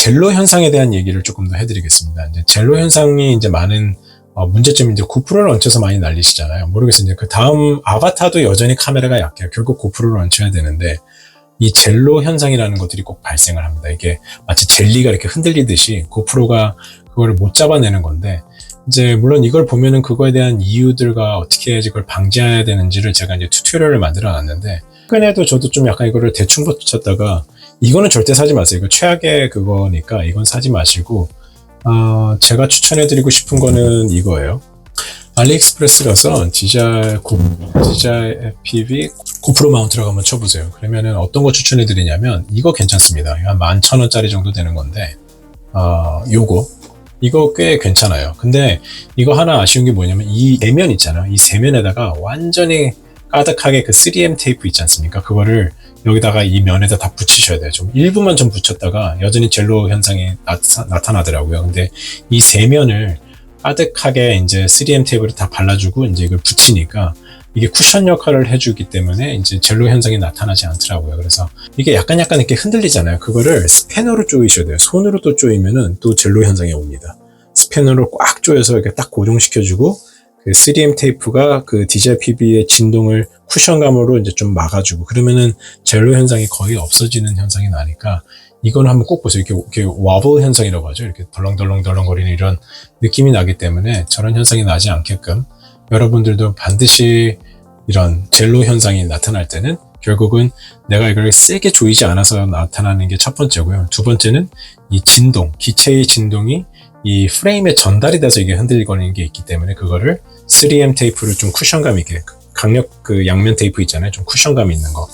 젤로 현상에 대한 얘기를 조금 더 해드리겠습니다. 이제 젤로 현상이 이제 많은 문제점이 이제 고프로를 얹혀서 많이 날리시잖아요. 모르겠어요. 이제 그 다음 아바타도 여전히 카메라가 약해요. 결국 고프로를 얹혀야 되는데 이 젤로 현상이라는 것들이 꼭 발생을 합니다. 이게 마치 젤리가 이렇게 흔들리듯이 고프로가 그걸 못 잡아내는 건데 이제 물론 이걸 보면은 그거에 대한 이유들과 어떻게 해야지 그걸 방지해야 되는지를 제가 이제 튜토리얼을 만들어 놨는데 최근에도 저도 좀 약간 이거를 대충 붙였다가 이거는 절대 사지 마세요. 이거 최악의 그거니까 이건 사지 마시고 제가 추천해드리고 싶은 거는 이거예요. 알리익스프레스 가서 DJI FPV 고프로 마운트라고 한번 쳐보세요. 그러면은 어떤 거 추천해드리냐면 이거 괜찮습니다. 한 11,000원짜리 정도 되는 건데 이거 꽤 괜찮아요. 근데 이거 하나 아쉬운 게 뭐냐면 이 세면 있잖아요. 이 세면에다가 완전히 가득하게 그 3M 테이프 있지 않습니까? 그거를 여기다가 이 면에다 다 붙이셔야 돼요. 좀 일부만 좀 붙였다가 여전히 젤로 현상이 나타나더라고요. 근데 이 세면을 가득하게 이제 3M 테이프를 다 발라주고 이제 이걸 붙이니까 이게 쿠션 역할을 해주기 때문에 이제 젤로 현상이 나타나지 않더라고요. 그래서 이게 약간 이렇게 흔들리잖아요. 그거를 스패너로 조이셔야 돼요. 손으로 또 조이면은 또 젤로 현상이 옵니다. 스패너로 꽉 조여서 이렇게 딱 고정시켜주고 그 3M 테이프가 그 DJI PB의 진동을 쿠션감으로 이제 좀 막아주고 그러면은 젤로 현상이 거의 없어지는 현상이 나니까 이거는 한번 꼭 보세요. 이렇게 와블 현상이라고 하죠. 이렇게 덜렁덜렁거리는 이런 느낌이 나기 때문에 저런 현상이 나지 않게끔 여러분들도 반드시 이런 젤로 현상이 나타날 때는 결국은 내가 이걸 세게 조이지 않아서 나타나는 게 첫 번째고요. 두 번째는 이 진동, 기체의 진동이 이 프레임에 전달이 돼서 이게 흔들거리는 게 있기 때문에 그거를 3M 테이프를 좀 쿠션감 있게 강력 그 양면 테이프 있잖아요. 좀 쿠션감 있는 거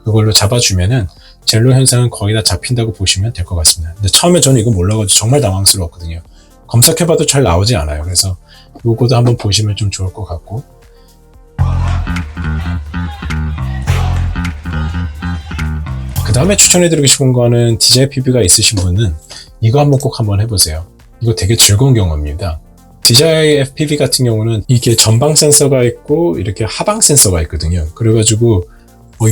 그걸로 잡아주면은 젤로 현상은 거의 다 잡힌다고 보시면 될 것 같습니다. 근데 처음에 저는 이거 몰라가지고 정말 당황스러웠거든요. 검색해봐도 잘 나오지 않아요. 그래서 요거도 한번 보시면 좀 좋을 것 같고 그 다음에 추천해드리고 싶은 거는 DJI PB가 있으신 분은 이거 한번 해보세요. 이거 되게 즐거운 경험입니다. DJI FPV 같은 경우는 이게 전방 센서가 있고 이렇게 하방 센서가 있거든요. 그래가지고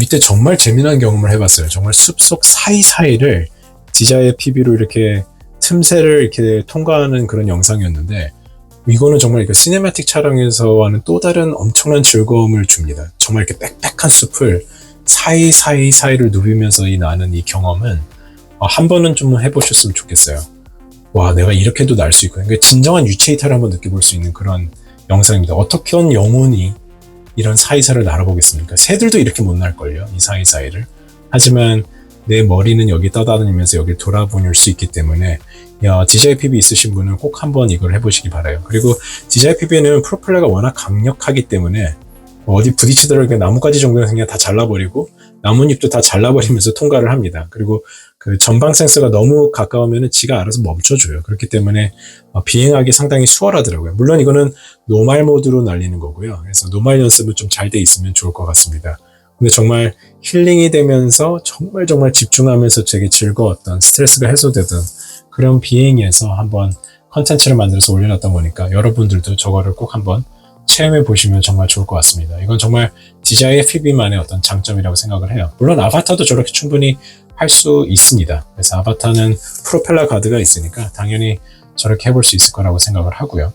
이때 정말 재미난 경험을 해봤어요. 정말 숲속 사이사이를 DJI FPV로 이렇게 틈새를 이렇게 통과하는 그런 영상이었는데 이거는 정말 이렇게 시네마틱 촬영에서와는 또 다른 엄청난 즐거움을 줍니다. 정말 이렇게 빽빽한 숲을 사이를 누비면서 나는 이 경험은 한 번은 좀 해보셨으면 좋겠어요. 와, 내가 이렇게도 날 수 있구나. 그러니까 진정한 유체 이탈을 한번 느껴볼 수 있는 그런 영상입니다. 어떻게 한 영혼이 이런 사이사이를 날아보겠습니까? 새들도 이렇게 못 날걸요, 이 사이사이를. 하지만 내 머리는 여기 떠다니면서 여기 돌아볼 수 있기 때문에 DJI PB 있으신 분은 꼭 한번 이걸 해보시기 바라요. 그리고 DJI PB는 프로펠러가 워낙 강력하기 때문에 어디 부딪히더라도 나뭇가지 정도는 그냥 다 잘라버리고 나뭇잎도 다 잘라버리면서 통과를 합니다. 그리고 그 전방 센서가 너무 가까우면 지가 알아서 멈춰줘요. 그렇기 때문에 비행하기 상당히 수월하더라고요. 물론 이거는 노말 모드로 날리는 거고요. 그래서 노말 연습은 좀 잘 돼 있으면 좋을 것 같습니다. 근데 정말 힐링이 되면서 정말 집중하면서 되게 즐거웠던 스트레스가 해소되던 그런 비행에서 한번 컨텐츠를 만들어서 올려놨다 보니까 여러분들도 저거를 꼭 한번 체험해 보시면 정말 좋을 것 같습니다. 이건 정말 DJI FPV만의 어떤 장점이라고 생각을 해요. 물론 아바타도 저렇게 충분히 할 수 있습니다. 그래서 아바타는 프로펠러 가드가 있으니까 당연히 저렇게 해볼 수 있을 거라고 생각을 하고요.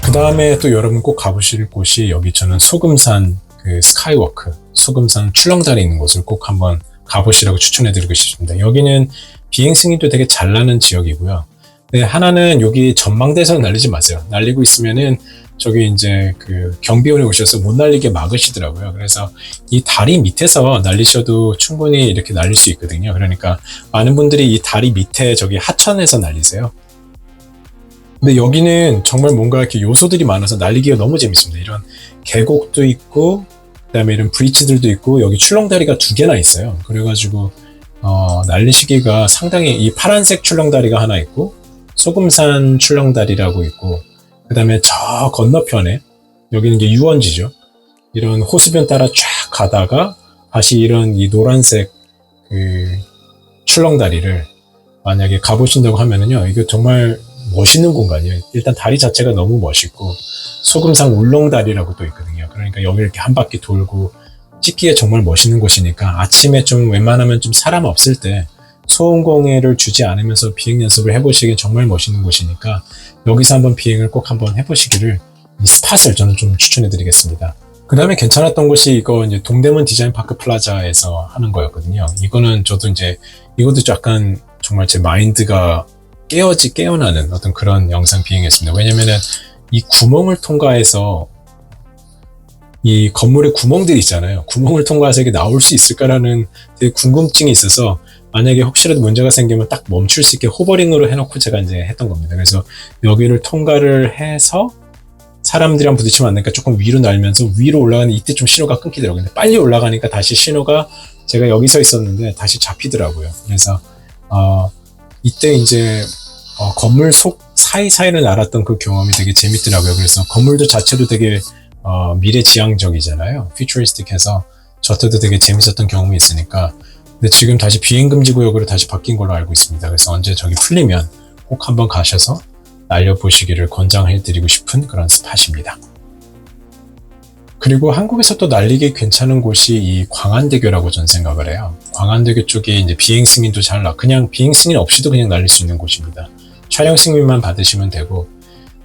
그 다음에 또 여러분 꼭 가보실 곳이 여기 저는 소금산 그 스카이워크, 소금산 출렁다리 있는 곳을 꼭 한번 가보시라고 추천해드리고 싶습니다. 여기는 비행 승인도 되게 잘 나는 지역이고요. 네, 하나는 여기 전망대에서는 날리지 마세요. 날리고 있으면은 저기 이제 그 경비원이 오셔서 못 날리게 막으시더라고요. 그래서 이 다리 밑에서 날리셔도 충분히 이렇게 날릴 수 있거든요. 그러니까 많은 분들이 이 다리 밑에 저기 하천에서 날리세요. 근데 여기는 정말 뭔가 이렇게 요소들이 많아서 날리기가 너무 재밌습니다. 이런 계곡도 있고, 그 다음에 이런 브릿지들도 있고, 여기 출렁다리가 2개나 있어요. 그래가지고, 날리시기가 상당히 이 파란색 출렁다리가 하나 있고, 소금산 출렁다리라고 있고, 그 다음에 저 건너편에, 여기는 이제 유원지죠. 이런 호수변 따라 쫙 가다가, 다시 이런 이 노란색 그 출렁다리를 만약에 가보신다고 하면은요, 이거 정말 멋있는 공간이에요. 일단 다리 자체가 너무 멋있고 소금산 울렁다리라고 또 있거든요. 그러니까 여기 이렇게 한 바퀴 돌고 찍기에 정말 멋있는 곳이니까 아침에 좀 웬만하면 좀 사람 없을 때 소음공해를 주지 않으면서 비행 연습을 해보시기에 정말 멋있는 곳이니까 여기서 한번 비행을 꼭 한번 해보시기를 이 스팟을 저는 좀 추천해드리겠습니다. 그 다음에 괜찮았던 곳이 이거 이제 동대문 디자인 파크 플라자에서 하는 거였거든요. 이거는 저도 이제 이것도 약간 정말 제 마인드가 깨어나는 어떤 그런 영상 비행이었습니다. 왜냐면은 이 구멍을 통과해서 이 건물에 구멍들이 있잖아요. 구멍을 통과해서 이게 나올 수 있을까라는 되게 궁금증이 있어서 만약에 혹시라도 문제가 생기면 딱 멈출 수 있게 호버링으로 해놓고 제가 이제 했던 겁니다. 그래서 여기를 통과를 해서 사람들이랑 부딪히면 안 되니까 조금 위로 날면서 위로 올라가는 이때 좀 신호가 끊기더라고요. 근데 빨리 올라가니까 다시 신호가 제가 여기 서 있었는데 다시 잡히더라고요. 그래서 이때 이제 건물 속 사이사이를 날았던 그 경험이 되게 재밌더라고요. 그래서 건물도 자체도 되게 미래지향적이잖아요. 퓨처리스틱해서 저때도 되게 재밌었던 경험이 있으니까. 근데 지금 다시 비행금지 구역으로 다시 바뀐 걸로 알고 있습니다. 그래서 언제 저기 풀리면 꼭 한번 가셔서 날려보시기를 권장해드리고 싶은 그런 스팟입니다. 그리고 한국에서 또 날리기 괜찮은 곳이 이 광안대교라고 전 생각을 해요. 광안대교 쪽에 이제 비행 승인도 그냥 비행 승인 없이도 그냥 날릴 수 있는 곳입니다. 촬영 승인만 받으시면 되고.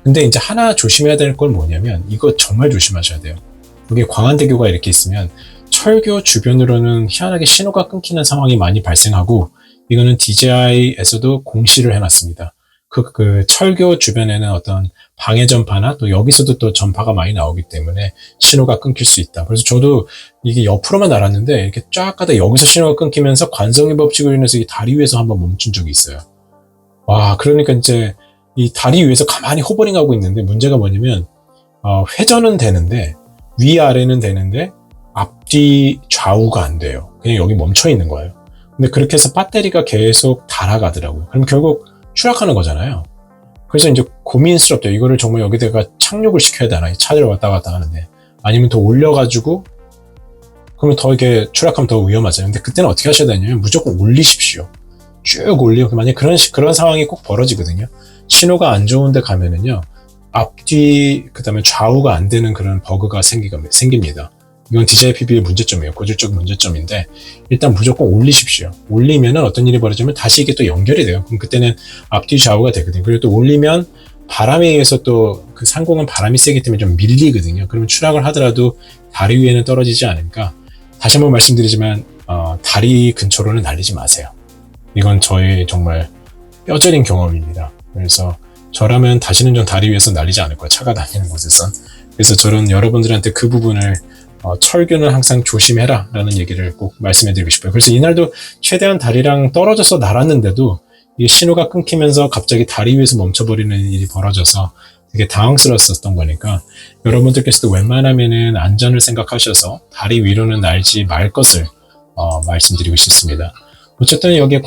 근데 이제 하나 조심해야 될 건 뭐냐면 이거 정말 조심하셔야 돼요. 여기 광안대교가 이렇게 있으면 철교 주변으로는 희한하게 신호가 끊기는 상황이 많이 발생하고 이거는 DJI에서도 공시를 해놨습니다. 그 철교 주변에는 어떤 방해 전파나 또 여기서도 또 전파가 많이 나오기 때문에 신호가 끊길 수 있다. 그래서 저도 이게 옆으로만 날았는데 이렇게 쫙 가다 여기서 신호가 끊기면서 관성의 법칙으로 인해서 이 다리 위에서 한번 멈춘 적이 있어요. 와, 그러니까 이제 이 다리 위에서 가만히 호버링하고 있는데 문제가 뭐냐면 회전은 되는데 위아래는 되는데 앞뒤 좌우가 안 돼요. 그냥 여기 멈춰 있는 거예요. 근데 그렇게 해서 배터리가 계속 닳아가더라고요. 그럼 결국 추락하는 거잖아요. 그래서 이제 고민스럽죠. 이거를 정말 여기다가 착륙을 시켜야 되나? 차를 왔다 갔다 하는데. 아니면 더 올려가지고, 그러면 더 이렇게 추락하면 더 위험하잖아요. 근데 그때는 어떻게 하셔야 되냐면 무조건 올리십시오. 쭉 올리고, 만약에 그런 상황이 꼭 벌어지거든요. 신호가 안 좋은데 가면은요, 앞뒤, 그 다음에 좌우가 안 되는 그런 버그가 생깁니다. 이건 DJI PB의 문제점이에요. 고질적 문제점인데 일단 무조건 올리십시오. 올리면은 어떤 일이 벌어지면 다시 이게 또 연결이 돼요. 그럼 그때는 앞뒤 좌우가 되거든요. 그리고 또 올리면 바람에 의해서 또 그 상공은 바람이 세기 때문에 좀 밀리거든요. 그러면 추락을 하더라도 다리 위에는 떨어지지 않으니까 다시 한번 말씀드리지만 다리 근처로는 날리지 마세요. 이건 저의 정말 뼈저린 경험입니다. 그래서 저라면 다시는 좀 다리 위에서 날리지 않을 거예요. 차가 다니는 곳에선. 그래서 저는 여러분들한테 그 부분을 철교는 항상 조심해라 라는 얘기를 꼭 말씀해드리고 싶어요. 그래서 이날도 최대한 다리랑 떨어져서 날았는데도 이게 신호가 끊기면서 갑자기 다리 위에서 멈춰버리는 일이 벌어져서 되게 당황스러웠었던 거니까 여러분들께서도 웬만하면은 안전을 생각하셔서 다리 위로는 날지 말 것을 말씀드리고 싶습니다. 어쨌든 여기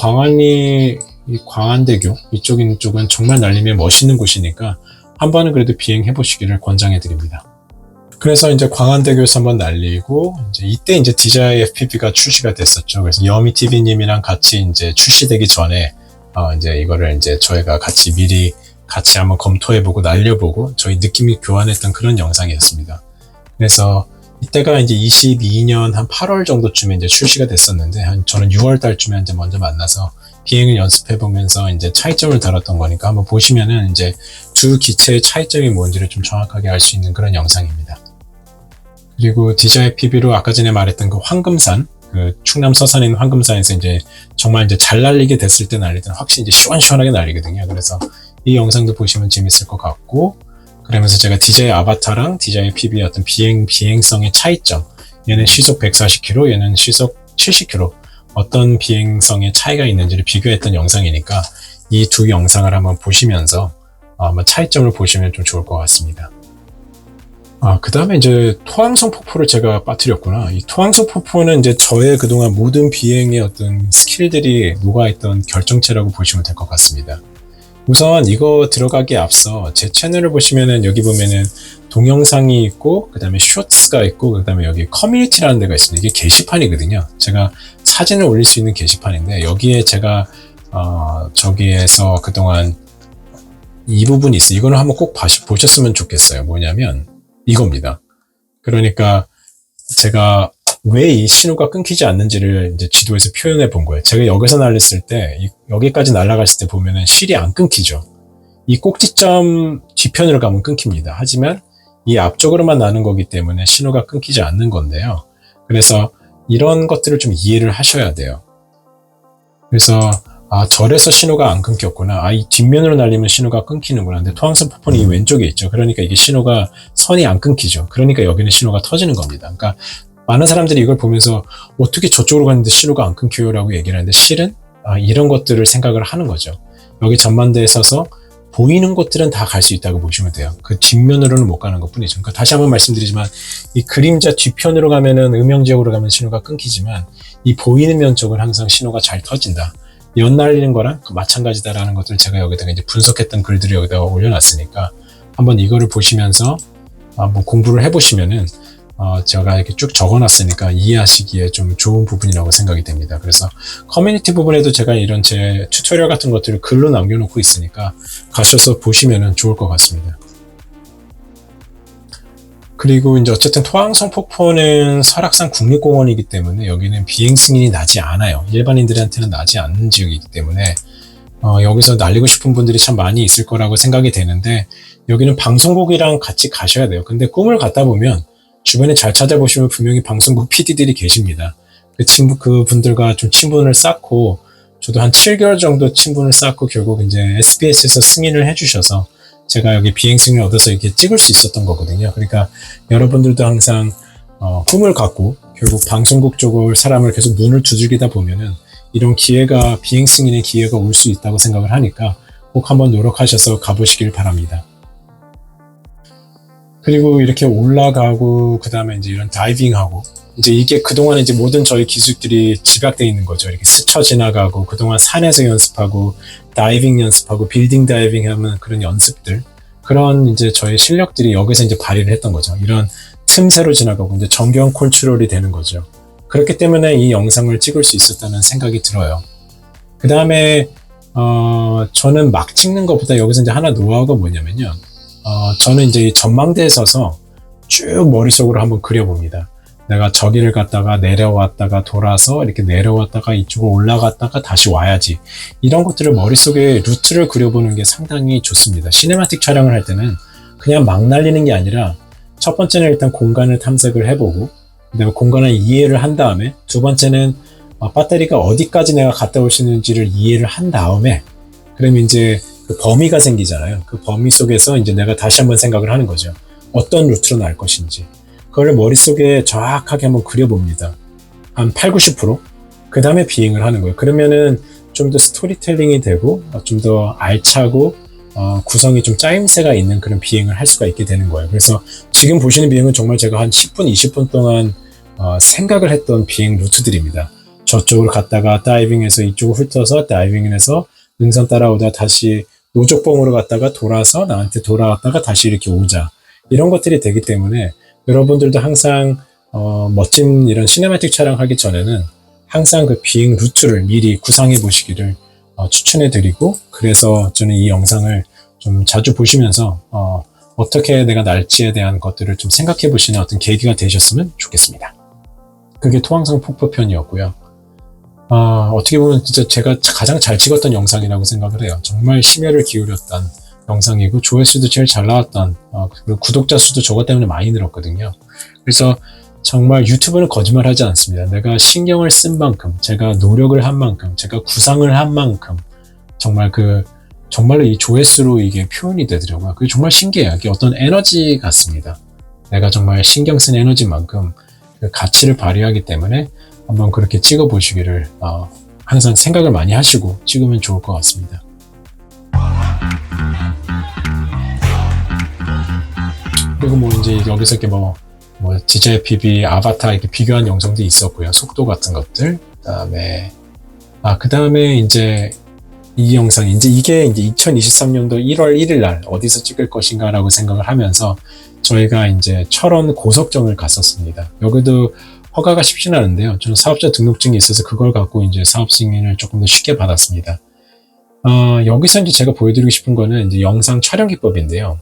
광안대교 이쪽은 정말 날리면 멋있는 곳이니까 한 번은 그래도 비행해 보시기를 권장해 드립니다. 그래서 이제 광안대교에서 한번 날리고 이때 이제 DJI FPV가 출시가 됐었죠. 그래서 여미TV님이랑 같이 이제 출시되기 전에 이제 이거를 이제 저희가 미리 같이 한번 검토해보고 날려보고 저희 느낌이 교환했던 그런 영상이었습니다. 그래서 이때가 이제 22년 한 8월 정도쯤에 이제 출시가 됐었는데 저는 6월 달쯤에 이제 먼저 만나서 비행을 연습해보면서 이제 차이점을 다뤘던 거니까 한번 보시면은 이제 두 기체의 차이점이 뭔지를 좀 정확하게 알 수 있는 그런 영상입니다. 그리고 DJI PB로 아까 전에 말했던 그 황금산, 그 충남 서산에 있는 황금산에서 이제 정말 이제 잘 날리게 됐을 때 날릴 때는 확실히 이제 시원시원하게 날리거든요. 그래서 이 영상도 보시면 재밌을 것 같고, 그러면서 제가 DJI 아바타랑 DJI PB의 어떤 비행성의 차이점, 얘는 시속 140km, 얘는 시속 70km, 어떤 비행성의 차이가 있는지를 비교했던 영상이니까 이 두 영상을 한번 보시면서 아마 차이점을 보시면 좀 좋을 것 같습니다. 그 다음에 이제 토항성 폭포를 제가 빠뜨렸구나. 이 토항성 폭포는 이제 저의 그동안 모든 비행의 어떤 스킬들이 녹아있던 결정체라고 보시면 될 것 같습니다. 우선 이거 들어가기에 앞서 제 채널을 보시면은 여기 보면은 동영상이 있고 그 다음에 쇼츠가 있고 그 다음에 여기 커뮤니티라는 데가 있습니다. 이게 게시판이거든요. 제가 사진을 올릴 수 있는 게시판인데 여기에 제가 저기에서 그동안 이 부분이 있어요. 이거는 한번 꼭 보셨으면 좋겠어요. 뭐냐면 이겁니다. 그러니까 제가 왜 이 신호가 끊기지 않는지를 이제 지도에서 표현해 본 거예요. 제가 여기서 날렸을 때, 여기까지 날아갔을 때 보면은 실이 안 끊기죠. 이 꼭지점 뒤편으로 가면 끊깁니다. 하지만 이 앞쪽으로만 나는 거기 때문에 신호가 끊기지 않는 건데요. 그래서 이런 것들을 좀 이해를 하셔야 돼요. 그래서 절에서 신호가 안 끊겼구나. 이 뒷면으로 날리면 신호가 끊기는구나. 근데 토항성 폭포는 이 왼쪽에 있죠. 그러니까 이게 신호가 선이 안 끊기죠. 그러니까 여기는 신호가 터지는 겁니다. 그러니까 많은 사람들이 이걸 보면서 어떻게 저쪽으로 갔는데 신호가 안 끊겨요? 라고 얘기를 하는데 실은 이런 것들을 생각을 하는 거죠. 여기 전망대에 서서 보이는 곳들은 다 갈 수 있다고 보시면 돼요. 그 뒷면으로는 못 가는 것 뿐이죠. 그러니까 다시 한번 말씀드리지만 이 그림자 뒤편으로 가면은 음영 지역으로 가면 신호가 끊기지만 이 보이는 면 쪽은 항상 신호가 잘 터진다. 연 날리는 거랑 마찬가지다라는 것들을 제가 여기다가 이제 분석했던 글들을 여기다가 올려놨으니까 한번 이거를 보시면서 뭐 공부를 해보시면은 제가 이렇게 쭉 적어놨으니까 이해하시기에 좀 좋은 부분이라고 생각이 됩니다. 그래서 커뮤니티 부분에도 제가 이런 제 튜토리얼 같은 것들을 글로 남겨놓고 있으니까 가셔서 보시면은 좋을 것 같습니다. 그리고 이제 어쨌든 토항성 폭포는 설악산 국립공원이기 때문에 여기는 비행 승인이 나지 않아요. 일반인들한테는 나지 않는 지역이기 때문에 여기서 날리고 싶은 분들이 참 많이 있을 거라고 생각이 되는데 여기는 방송국이랑 같이 가셔야 돼요. 근데 꿈을 갖다 보면 주변에 잘 찾아보시면 분명히 방송국 PD들이 계십니다. 그 분들과 좀 친분을 쌓고 저도 한 7개월 정도 친분을 쌓고 결국 이제 SBS에서 승인을 해주셔서 제가 여기 비행 승인을 얻어서 이렇게 찍을 수 있었던 거거든요. 그러니까 여러분들도 항상 꿈을 갖고 결국 방송국 쪽을 사람을 계속 문을 두들기다 보면은 이런 기회가 비행 승인의 기회가 올 수 있다고 생각을 하니까 꼭 한번 노력하셔서 가보시길 바랍니다. 그리고 이렇게 올라가고 그 다음에 이제 이런 다이빙하고 이제 이게 그동안 이제 모든 저희 기술들이 집약되어 있는 거죠. 이렇게 스쳐 지나가고 그동안 산에서 연습하고 다이빙 연습하고 빌딩 다이빙 하면 그런 연습들 그런 이제 저희 실력들이 여기서 이제 발휘를 했던 거죠. 이런 틈새로 지나가고 이제 정교한 컨트롤이 되는 거죠. 그렇기 때문에 이 영상을 찍을 수 있었다는 생각이 들어요. 그 다음에 저는 막 찍는 것보다 여기서 이제 하나 노하우가 뭐냐면요. 저는 이제 전망대에 서서 쭉 머릿속으로 한번 그려봅니다. 내가 저기를 갔다가 내려왔다가 돌아서 이렇게 내려왔다가 이쪽으로 올라갔다가 다시 와야지. 이런 것들을 머릿속에 루트를 그려보는 게 상당히 좋습니다. 시네마틱 촬영을 할 때는 그냥 막 날리는 게 아니라 첫 번째는 일단 공간을 탐색을 해보고 그다음에 공간을 이해를 한 다음에 두 번째는 배터리가 어디까지 내가 갔다 올 수 있는지를 이해를 한 다음에 그러면 이제 그 범위가 생기잖아요. 그 범위 속에서 이제 내가 다시 한번 생각을 하는 거죠. 어떤 루트로 날 것인지. 그걸 머릿속에 정확하게 한번 그려봅니다. 한 8, 90%? 그 다음에 비행을 하는 거예요. 그러면은 좀 더 스토리텔링이 되고 좀 더 알차고 구성이 좀 짜임새가 있는 그런 비행을 할 수가 있게 되는 거예요. 그래서 지금 보시는 비행은 정말 제가 한 10분, 20분 동안 생각을 했던 비행 루트들입니다. 저쪽으로 갔다가 다이빙해서 이쪽으로 훑어서 다이빙해서 능선 따라오다 다시 노족봉으로 갔다가 돌아서 나한테 돌아왔다가 다시 이렇게 오자. 이런 것들이 되기 때문에 여러분들도 항상 멋진 이런 시네마틱 촬영하기 전에는 항상 그 비행 루트를 미리 구상해 보시기를 추천해 드리고 그래서 저는 이 영상을 좀 자주 보시면서 어떻게 내가 날지에 대한 것들을 좀 생각해 보시는 어떤 계기가 되셨으면 좋겠습니다. 그게 토항성 폭포편이었고요. 어떻게 보면 진짜 제가 가장 잘 찍었던 영상이라고 생각을 해요. 정말 심혈을 기울였던 영상이고 조회수도 제일 잘 나왔던 그리고 구독자 수도 저것 때문에 많이 늘었거든요. 그래서 정말 유튜브는 거짓말하지 않습니다. 내가 신경을 쓴 만큼, 제가 노력을 한 만큼, 제가 구상을 한 만큼 정말 정말로 이 조회수로 이게 표현이 되더라고요. 그게 정말 신기해요. 이게 어떤 에너지 같습니다. 내가 정말 신경 쓴 에너지만큼 그 가치를 발휘하기 때문에 한번 그렇게 찍어 보시기를 항상 생각을 많이 하시고 찍으면 좋을 것 같습니다. 그리고 뭐 이제 여기서 이렇게 뭐 DJI PV 아바타 이렇게 비교한 영상도 있었고요. 속도 같은 것들. 그다음에 이제 이 영상 이게 이제 2023년도 1월 1일 날 어디서 찍을 것인가라고 생각을 하면서 저희가 이제 철원 고석정을 갔었습니다. 여기도 허가가 쉽진 않은데요. 저는 사업자 등록증이 있어서 그걸 갖고 이제 사업 승인을 조금 더 쉽게 받았습니다. 여기서 이제 제가 보여드리고 싶은 거는 이제 영상 촬영 기법인데요.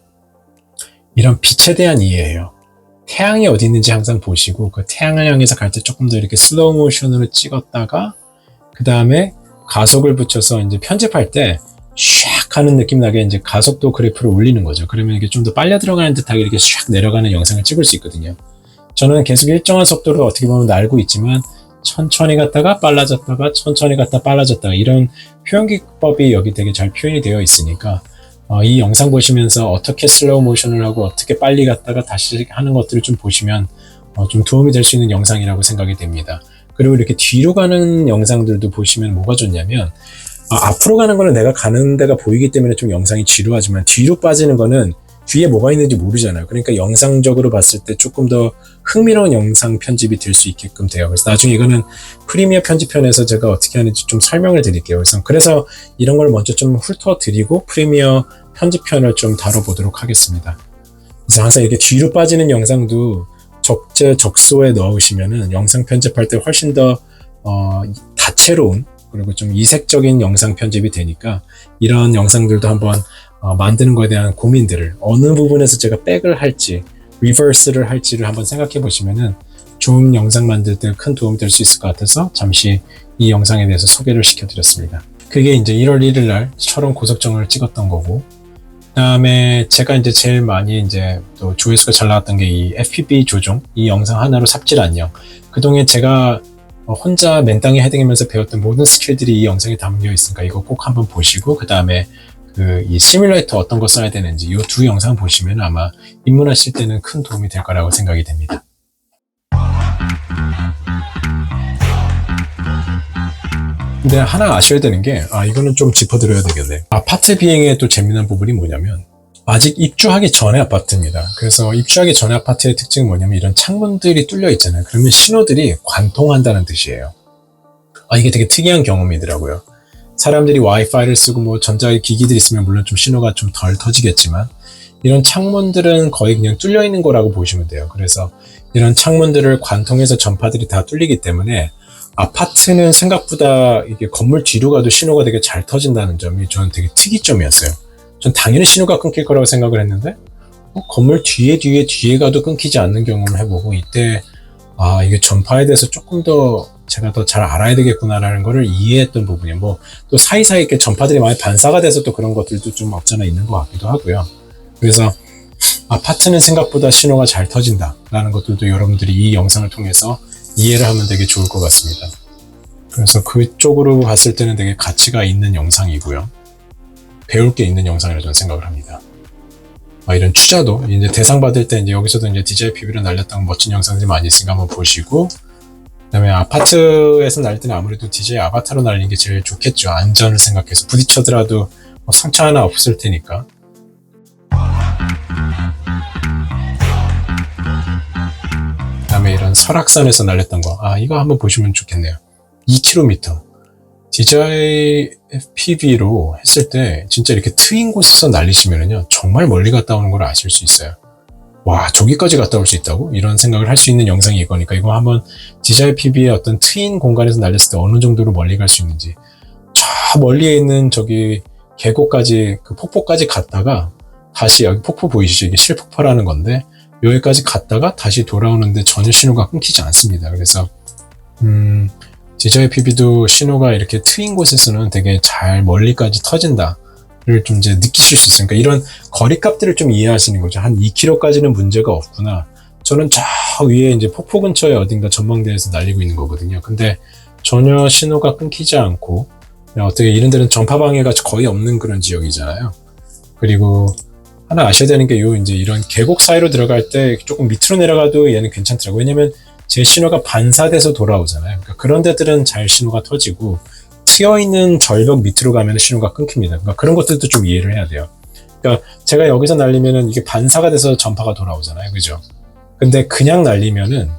이런 빛에 대한 이해예요. 태양이 어디 있는지 항상 보시고 그 태양을 향해서 갈 때 조금 더 이렇게 슬로우 모션으로 찍었다가 그 다음에 가속을 붙여서 이제 편집할 때 샥 하는 느낌 나게 이제 가속도 그래프를 올리는 거죠. 그러면 이게 좀 더 빨려 들어가는 듯하게 이렇게 샥 내려가는 영상을 찍을 수 있거든요. 저는 계속 일정한 속도로 어떻게 보면 날고 있지만 천천히 갔다가 빨라졌다가 천천히 갔다 빨라졌다가 이런 표현 기법이 여기 되게 잘 표현이 되어 있으니까 이 영상 보시면서 어떻게 슬로우 모션을 하고 어떻게 빨리 갔다가 다시 하는 것들을 좀 보시면 좀 도움이 될 수 있는 영상이라고 생각이 됩니다. 그리고 이렇게 뒤로 가는 영상들도 보시면 뭐가 좋냐면 앞으로 가는 거는 내가 가는 데가 보이기 때문에 좀 영상이 지루하지만 뒤로 빠지는 거는 뒤에 뭐가 있는지 모르잖아요. 그러니까 영상적으로 봤을 때 조금 더 흥미로운 영상 편집이 될 수 있게끔 돼요. 그래서 나중에 이거는 프리미어 편집편에서 제가 어떻게 하는지 좀 설명을 드릴게요. 그래서 이런 걸 먼저 좀 훑어드리고 프리미어 편집편을 좀 다뤄보도록 하겠습니다. 그래서 항상 이렇게 뒤로 빠지는 영상도 적소에 넣으시면은 영상 편집할 때 훨씬 더 다채로운 그리고 좀 이색적인 영상 편집이 되니까 이런 영상들도 한번 만드는 거에 대한 고민들을 어느 부분에서 제가 백을 할지 리버스를 할지를 한번 생각해 보시면은 좋은 영상 만들 때 큰 도움이 될 수 있을 것 같아서 잠시 이 영상에 대해서 소개를 시켜드렸습니다. 그게 이제 1월 1일 날 철원 고속정을 찍었던 거고, 그 다음에 제가 이제 제일 많이 이제 또 조회수가 잘 나왔던 게 이 FPV 조종, 이 영상 하나로 삽질 안녕. 그동안 제가 혼자 맨땅에 헤딩하면서 배웠던 모든 스킬들이 이 영상에 담겨 있으니까 이거 꼭 한번 보시고, 그 다음에 이 시뮬레이터 어떤 거 써야 되는지 이 두 영상 보시면 아마 입문하실 때는 큰 도움이 될 거라고 생각이 됩니다. 근데 하나 아셔야 되는 게 이거는 좀 짚어드려야 되겠네. 아파트 비행의 또 재미난 부분이 뭐냐면 아직 입주하기 전에 아파트입니다. 그래서 입주하기 전에 아파트의 특징은 뭐냐면 이런 창문들이 뚫려 있잖아요. 그러면 신호들이 관통한다는 뜻이에요. 이게 되게 특이한 경험이더라고요. 사람들이 와이파이를 쓰고 뭐 전자기기들이 있으면 물론 좀 신호가 좀 덜 터지겠지만 이런 창문들은 거의 그냥 뚫려 있는 거라고 보시면 돼요. 그래서 이런 창문들을 관통해서 전파들이 다 뚫리기 때문에 아파트는 생각보다 이게 건물 뒤로 가도 신호가 되게 잘 터진다는 점이 저는 되게 특이점이었어요. 전 당연히 신호가 끊길 거라고 생각을 했는데 건물 뒤에 가도 끊기지 않는 경험을 해보고 이때 이게 전파에 대해서 조금 더 제가 더 잘 알아야 되겠구나라는 거를 이해했던 부분이 또 사이사이 이렇게 전파들이 많이 반사가 돼서 또 그런 것들도 좀 없잖아 있는 것 같기도 하고요. 그래서 아파트는 생각보다 신호가 잘 터진다라는 것들도 여러분들이 이 영상을 통해서 이해를 하면 되게 좋을 것 같습니다. 그래서 그쪽으로 봤을 때는 되게 가치가 있는 영상이고요. 배울 게 있는 영상이라고 저는 생각을 합니다. 이런 투자도 이제 대상 받을 때 이제 여기서도 이제 DJI PB로 날렸던 멋진 영상들이 많이 있으니까 한번 보시고, 그다음에 아파트에서 날릴 때는 아무래도 DJI 아바타로 날리는 게 제일 좋겠죠. 안전을 생각해서 부딪혀더라도 상처 하나 없을 테니까. 그다음에 이런 설악산에서 날렸던 거, 이거 한번 보시면 좋겠네요. 2km. DJI FPV로 했을 때 진짜 이렇게 트인 곳에서 날리시면은요 정말 멀리 갔다 오는 걸 아실 수 있어요. 와, 저기까지 갔다 올 수 있다고? 이런 생각을 할 수 있는 영상이 이거니까 이거 한번 DJI FPV의 어떤 트인 공간에서 날렸을 때 어느 정도로 멀리 갈 수 있는지, 저 멀리에 있는 저기 계곡까지 그 폭포까지 갔다가 다시 여기 폭포 보이시죠? 이게 실폭포라는 건데 여기까지 갔다가 다시 돌아오는데 전혀 신호가 끊기지 않습니다. 그래서 DJI FPV도 신호가 이렇게 트인 곳에서는 되게 잘 멀리까지 터진다를 좀 이제 느끼실 수 있으니까 이런 거리값들을 좀 이해하시는 거죠. 한 2km까지는 문제가 없구나. 저는 저 위에 이제 폭포 근처에 어딘가 전망대에서 날리고 있는 거거든요. 근데 전혀 신호가 끊기지 않고 어떻게 이런 데는 전파 방해가 거의 없는 그런 지역이잖아요. 그리고 하나 아셔야 되는 게 이제 이런 계곡 사이로 들어갈 때 조금 밑으로 내려가도 얘는 괜찮더라고요. 왜냐면 제 신호가 반사돼서 돌아오잖아요. 그러니까 그런 데들은 잘 신호가 터지고 트여있는 절벽 밑으로 가면 신호가 끊깁니다. 그러니까 그런 것들도 좀 이해를 해야 돼요. 그러니까 제가 여기서 날리면은 이게 반사가 돼서 전파가 돌아오잖아요. 그죠? 근데 그냥 날리면은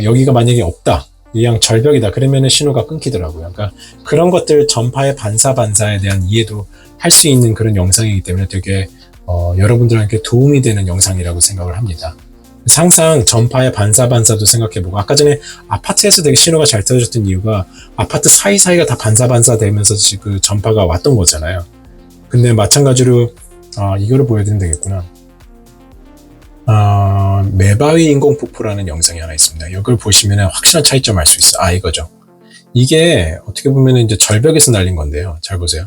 여기가 만약에 없다. 그냥 절벽이다. 그러면은 신호가 끊기더라고요. 그러니까 그런 것들 전파의 반사에 대한 이해도 할 수 있는 그런 영상이기 때문에 되게 여러분들한테 도움이 되는 영상이라고 생각을 합니다. 항상 전파의 반사도 생각해보고, 아까 전에 아파트에서 되게 신호가 잘 터졌던 이유가 아파트 사이사이가 다 반사 되면서 그 전파가 왔던 거잖아요. 근데 마찬가지로 이거를 보여드리면 되겠구나. 메바위 인공폭포라는 영상이 하나 있습니다. 이걸 보시면 확실한 차이점 알 수 있어요. 이거죠. 이게 어떻게 보면 이제 절벽에서 날린 건데요. 잘 보세요.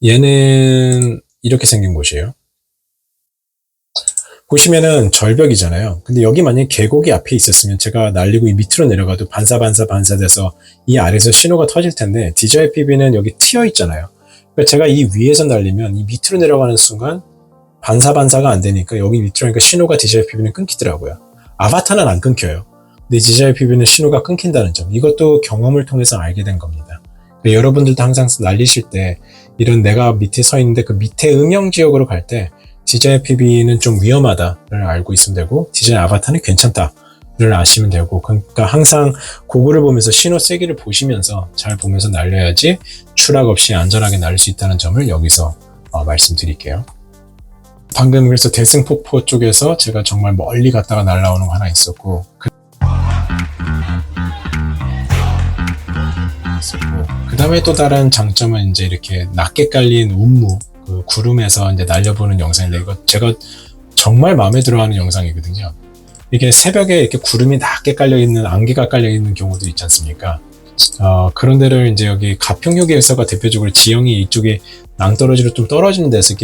얘는 이렇게 생긴 곳이에요. 보시면은 절벽이잖아요. 근데 여기 만약에 계곡이 앞에 있었으면 제가 날리고 이 밑으로 내려가도 반사돼서 이 아래에서 신호가 터질 텐데, DJI FPV는 여기 트여 있잖아요. 그러니까 제가 이 위에서 날리면 이 밑으로 내려가는 순간 반사가 안 되니까 여기 밑으로 하니까 신호가 DJI FPV는 끊기더라고요. 아바타는 안 끊겨요. 근데 DJI FPV는 신호가 끊긴다는 점, 이것도 경험을 통해서 알게 된 겁니다. 그러니까 여러분들도 항상 날리실 때 이런 내가 밑에 서 있는데 그 밑에 음영 지역으로 갈 때 DJI FPV는 좀 위험하다를 알고 있으면 되고, DJI 아바타는 괜찮다를 아시면 되고, 그러니까 항상 고글을 보면서 신호 세기를 보시면서 잘 보면서 날려야지 추락 없이 안전하게 날릴 수 있다는 점을 여기서 말씀드릴게요. 방금 그래서 대승폭포 쪽에서 제가 정말 멀리 갔다가 날아오는 거 하나 있었고, 그 다음에 또 다른 장점은 이제 이렇게 낮게 깔린 운무, 그 구름에서 이제 날려보는 영상인데, 이거 제가 정말 마음에 들어하는 영상이거든요. 이게 새벽에 이렇게 구름이 낮게 깔려있는, 안개가 깔려있는 경우도 있지 않습니까? 그런 데를 이제 여기 가평휴게소가 대표적으로 지형이 이쪽에 낭떠러지로 좀 떨어지는 데서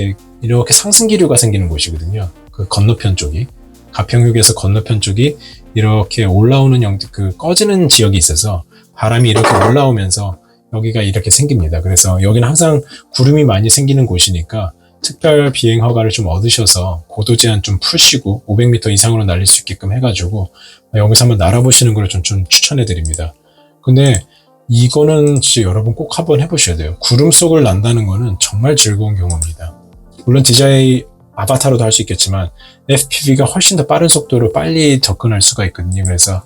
이렇게 상승기류가 생기는 곳이거든요. 그 건너편 쪽이. 가평휴게소 건너편 쪽이 이렇게 올라오는 그 꺼지는 지역이 있어서 바람이 이렇게 올라오면서 여기가 이렇게 생깁니다. 그래서 여기는 항상 구름이 많이 생기는 곳이니까 특별 비행 허가를 좀 얻으셔서 고도 제한 좀 푸시고 500m 이상으로 날릴 수 있게끔 해가지고 여기서 한번 날아보시는 걸 좀 추천해 드립니다. 근데 이거는 진짜 여러분 꼭 한번 해보셔야 돼요. 구름 속을 난다는 거는 정말 즐거운 경험입니다. 물론 DJI 아바타로도 할 수 있겠지만 FPV가 훨씬 더 빠른 속도로 빨리 접근할 수가 있거든요. 그래서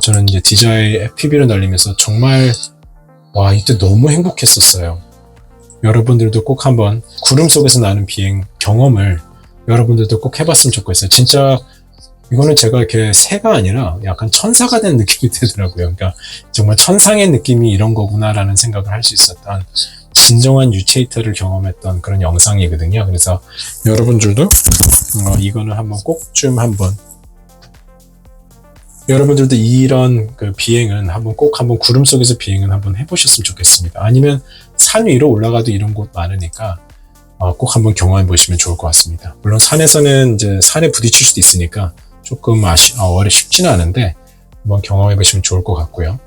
저는 이제 DJI FPV로 날리면서 정말 이때 너무 행복했었어요. 여러분들도 꼭 한번 구름 속에서 나는 비행 경험을 여러분들도 꼭 해봤으면 좋겠어요. 진짜 이거는 제가 이렇게 새가 아니라 약간 천사가 된 느낌이 들더라고요. 그러니까 정말 천상의 느낌이 이런 거구나라는 생각을 할 수 있었던 진정한 유체이터를 경험했던 그런 영상이거든요. 그래서 여러분들도 이거는 여러분들도 이런 그 비행은 꼭 한번 구름 속에서 비행은 한번 해보셨으면 좋겠습니다. 아니면 산 위로 올라가도 이런 곳 많으니까 꼭 한번 경험해 보시면 좋을 것 같습니다. 물론 산에서는 이제 산에 부딪힐 수도 있으니까 조금 쉽지는 않은데 한번 경험해 보시면 좋을 것 같고요.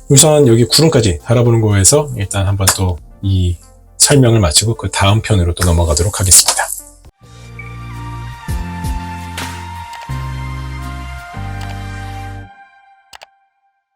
우선 여기 구름까지 달아보는 거에서 일단 한번 또 이 설명을 마치고 그 다음 편으로 또 넘어가도록 하겠습니다.